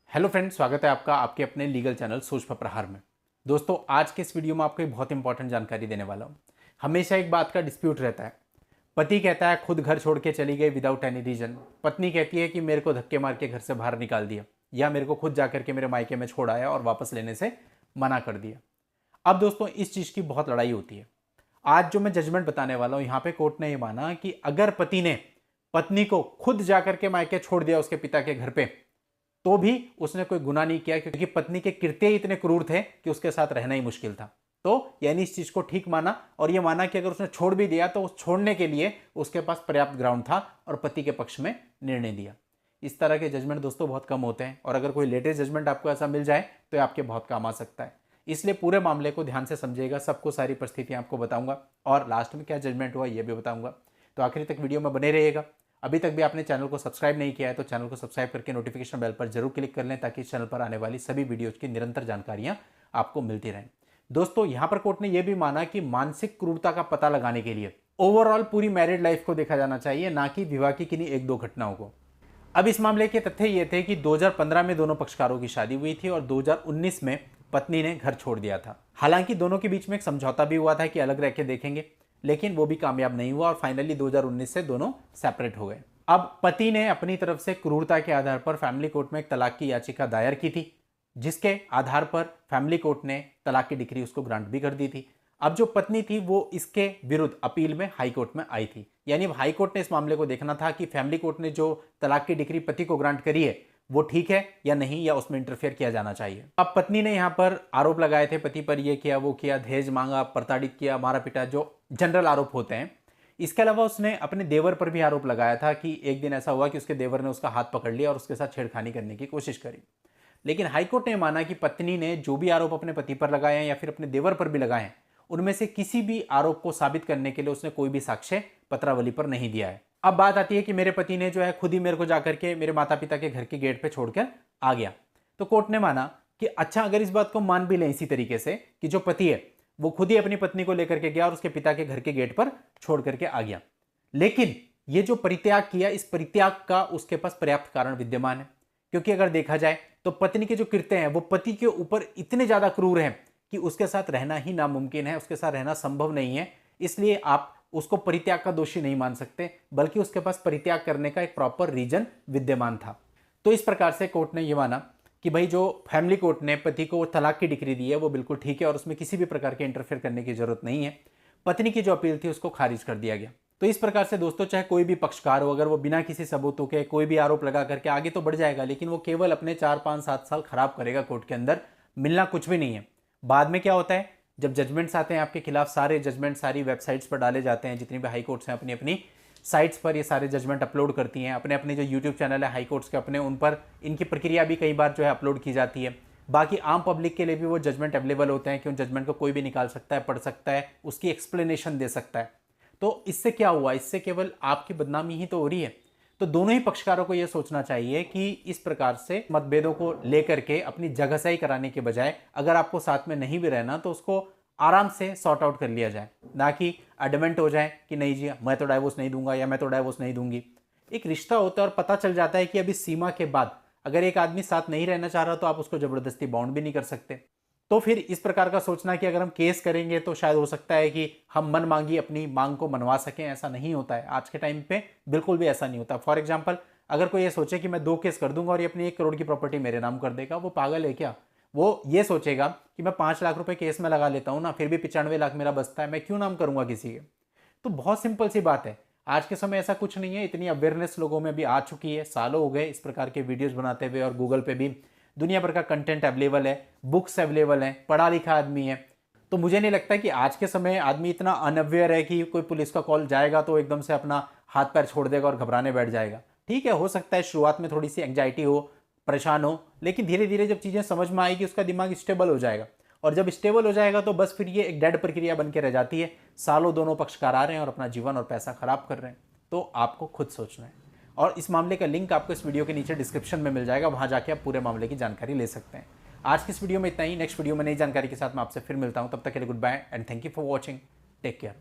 Hello friends, स्वागत है आपका आपके अपने लीगल चैनल सोच पर प्रहार में। दोस्तों, आज के इस वीडियो में आपको एक बहुत इंपॉर्टेंट जानकारी देने वाला हूँ। हमेशा एक बात का डिस्प्यूट रहता है। पति कहता है खुद घर छोड़ के चली गई विदाउट एनी रीजन। पत्नी कहती है कि मेरे को धक्के मार के घर से बाहर निकाल दिया, या मेरे को खुद जाकर के मेरे मायके में छोड़ आया और वापस लेने से मना कर दिया। अब दोस्तों, इस चीज़ की बहुत लड़ाई होती है। आज जो मैं जजमेंट बताने वाला हूँ, यहाँ पे कोर्ट ने ये माना कि अगर पति ने पत्नी को खुद जाकर के मायके छोड़ दिया उसके पिता के घर पे, तो भी उसने कोई गुनाह नहीं किया, क्योंकि पत्नी के कृत्य ही इतने क्रूर थे कि उसके साथ रहना ही मुश्किल था। तो यानी इस चीज को ठीक माना और यह माना कि अगर उसने छोड़ भी दिया तो उस छोड़ने के लिए उसके पास पर्याप्त ग्राउंड था और पति के पक्ष में निर्णय दिया। इस तरह के जजमेंट दोस्तों बहुत कम होते हैं, और अगर कोई लेटेस्ट जजमेंट आपको ऐसा मिल जाए तो ये आपके बहुत काम आ सकता है। इसलिए पूरे मामले को ध्यान से समझिएगा, सबको सारी परिस्थितियां आपको बताऊंगा और लास्ट में क्या जजमेंट हुआ यह भी बताऊंगा। तो आखिर तक वीडियो में बने रहिएगा। अभी तक भी आपने चैनल को सब्सक्राइब नहीं किया है तो चैनल को सब्सक्राइब करके नोटिफिकेशन बेल पर जरूर क्लिक कर लें, ताकि इस चैनल पर आने वाली सभी वीडियोज की निरंतर जानकारियां आपको मिलती रहें। दोस्तों, यहां पर कोर्ट ने यह भी माना कि मानसिक क्रूरता का पता लगाने के लिए ओवरऑल पूरी मैरिड लाइफ को देखा जाना चाहिए, ना कि विवाह की किन्हीं एक दो घटनाओं को। अब इस मामले के तथ्य ये थे कि 2015 में दोनों पक्षकारों की शादी हुई थी और 2019 में पत्नी ने घर छोड़ दिया था। हालांकि दोनों के बीच में एक समझौता भी हुआ था कि अलग रह के देखेंगे, लेकिन वो भी कामयाब नहीं हुआ और फाइनली 2019 से दोनों सेपरेट हो गए। अब पति ने अपनी तरफ से क्रूरता के आधार पर फैमिली कोर्ट में एक तलाक की याचिका दायर की थी, जिसके आधार पर फैमिली कोर्ट ने तलाक की डिक्री उसको ग्रांट भी कर दी थी। अब जो पत्नी थी वो इसके विरुद्ध अपील में हाई कोर्ट में आई थी। यानी हाई कोर्ट ने इस मामले को देखना था कि फैमिली कोर्ट ने जो तलाक की डिक्री पति को ग्रांट करी है वो ठीक है या नहीं, या उसमें इंटरफेयर किया जाना चाहिए। अब पत्नी ने यहाँ पर आरोप लगाए थे पति पर, ये किया वो किया, दहेज मांगा, प्रताड़ित किया, मारा पीटा, जो जनरल आरोप होते हैं। इसके अलावा उसने अपने देवर पर भी आरोप लगाया था कि एक दिन ऐसा हुआ कि उसके देवर ने उसका हाथ पकड़ लिया और उसके साथ छेड़खानी करने की कोशिश करी। लेकिन हाईकोर्ट ने माना कि पत्नी ने जो भी आरोप अपने पति पर लगाए हैं या फिर अपने देवर पर भी लगाए हैं, उनमें से किसी भी आरोप को साबित करने के लिए उसने कोई भी साक्ष्य पत्रावली पर नहीं दिया है। अब बात आती है कि मेरे पति ने जो है खुद ही मेरे को जाकर के मेरे माता पिता के घर के गेट पे छोड़कर आ गया। तो कोर्ट ने माना कि अच्छा, अगर इस बात को मान भी लें इसी तरीके से कि जो पति है वो खुद ही अपनी पत्नी को लेकर के गया और उसके पिता के घर के गेट पर छोड़ करके आ गया, लेकिन ये जो परित्याग किया, इस परित्याग का उसके पास पर्याप्त कारण विद्यमान है। क्योंकि अगर देखा जाए तो पत्नी के जो कृत्य हैं वो पति के ऊपर इतने ज्यादा क्रूर हैं कि उसके साथ रहना ही नामुमकिन है, उसके साथ रहना संभव नहीं है। इसलिए आप उसको परित्याग का दोषी नहीं मान सकते, बल्कि उसके पास परित्याग करने का एक प्रॉपर रीजन विद्यमान था। तो इस प्रकार से कोर्ट ने यह माना कि भाई जो फैमिली कोर्ट ने पति को तलाक की डिक्री दी है वो बिल्कुल ठीक है और उसमें किसी भी प्रकार के इंटरफेयर करने की जरूरत नहीं है। पत्नी की जो अपील थी उसको खारिज कर दिया गया। तो इस प्रकार से दोस्तों, चाहे कोई भी पक्षकार हो, अगर वो बिना किसी सबूतों के कोई भी आरोप लगा करके आगे तो बढ़ जाएगा, लेकिन वो केवल अपने 4-5-7 साल खराब करेगा कोर्ट के अंदर, मिलना कुछ भी नहीं है। बाद में क्या होता है, जब जजमेंट्स आते हैं आपके खिलाफ, सारे जजमेंट सारी वेबसाइट्स पर डाले जाते हैं, जितनी भी हाई कोर्ट्स हैं अपनी अपनी साइट्स पर ये सारे जजमेंट अपलोड करती हैं, अपने अपने जो यूट्यूब चैनल है हाई कोर्ट्स के अपने, उन पर इनकी प्रक्रिया भी कई बार जो है अपलोड की जाती है। बाकी आम पब्लिक के लिए भी वो जजमेंट अवेलेबल होते हैं कि उन जजमेंट को कोई भी निकाल सकता है, पढ़ सकता है, उसकी एक्सप्लेनेशन दे सकता है। तो इससे क्या हुआ, इससे केवल आपकी बदनामी ही तो हो रही है। तो दोनों ही पक्षकारों को यह सोचना चाहिए कि इस प्रकार से मतभेदों को लेकर के अपनी जगहसाई कराने के बजाय, अगर आपको साथ में नहीं भी रहना तो उसको आराम से सॉर्ट आउट कर लिया जाए, ना कि एडमेंट हो जाए कि नहीं जी मैं तो डाइवोर्स नहीं दूंगा या मैं तो डाइवोर्स नहीं दूंगी। एक रिश्ता होता है और पता चल जाता है कि अभी सीमा के बाद अगर एक आदमी साथ नहीं रहना चाह रहा तो आप उसको जबरदस्ती बाउंड भी नहीं कर सकते। तो फिर इस प्रकार का सोचना कि अगर हम केस करेंगे तो शायद हो सकता है कि हम मन मांगी अपनी मांग को मनवा सकें, ऐसा नहीं होता है। आज के टाइम पे बिल्कुल भी ऐसा नहीं होता। फॉर एग्जाम्पल, अगर कोई ये सोचे कि मैं 2 केस कर दूंगा और ये अपनी 1 करोड़ की प्रॉपर्टी मेरे नाम कर देगा, वो पागल है क्या? वो ये सोचेगा कि मैं 5 लाख रुपए केस में लगा लेता हूं ना, फिर भी 95 लाख मेरा बचता है, मैं क्यों नाम करूंगा किसी के? तो बहुत सिंपल सी बात है। आज के समय ऐसा कुछ नहीं है, इतनी अवेयरनेस लोगों में भी आ चुकी है, सालों हो गए इस प्रकार के वीडियोस बनाते हुए, और गूगल पे भी दुनिया भर का कंटेंट अवेलेबल है, बुक्स अवेलेबल है, पढ़ा लिखा आदमी है। तो मुझे नहीं लगता कि आज के समय आदमी इतना अनअवेयर है कि कोई पुलिस का कॉल जाएगा तो एकदम से अपना हाथ पैर छोड़ देगा और घबराने बैठ जाएगा। ठीक है, हो सकता है शुरुआत में थोड़ी सी एंग्जाइटी हो, परेशान हो, लेकिन धीरे धीरे जब चीजें समझ में आएगी उसका दिमाग स्टेबल हो जाएगा, और जब स्टेबल हो जाएगा तो बस फिर ये एक डेड प्रक्रिया बन के रह जाती है। सालों दोनों पक्षकार आ रहे हैं और अपना जीवन और पैसा खराब कर रहे हैं। तो आपको खुद सोचना है, और इस मामले का लिंक आपको इस वीडियो के नीचे डिस्क्रिप्शन में मिल जाएगा, वहां जाके आप पूरे मामले की जानकारी ले सकते हैं। आज की इस वीडियो में इतना ही। नेक्स्ट वीडियो में नई जानकारी के साथ मैं आपसे फिर मिलता हूं। तब तक के लिए good bye and thank you for watching. Take care.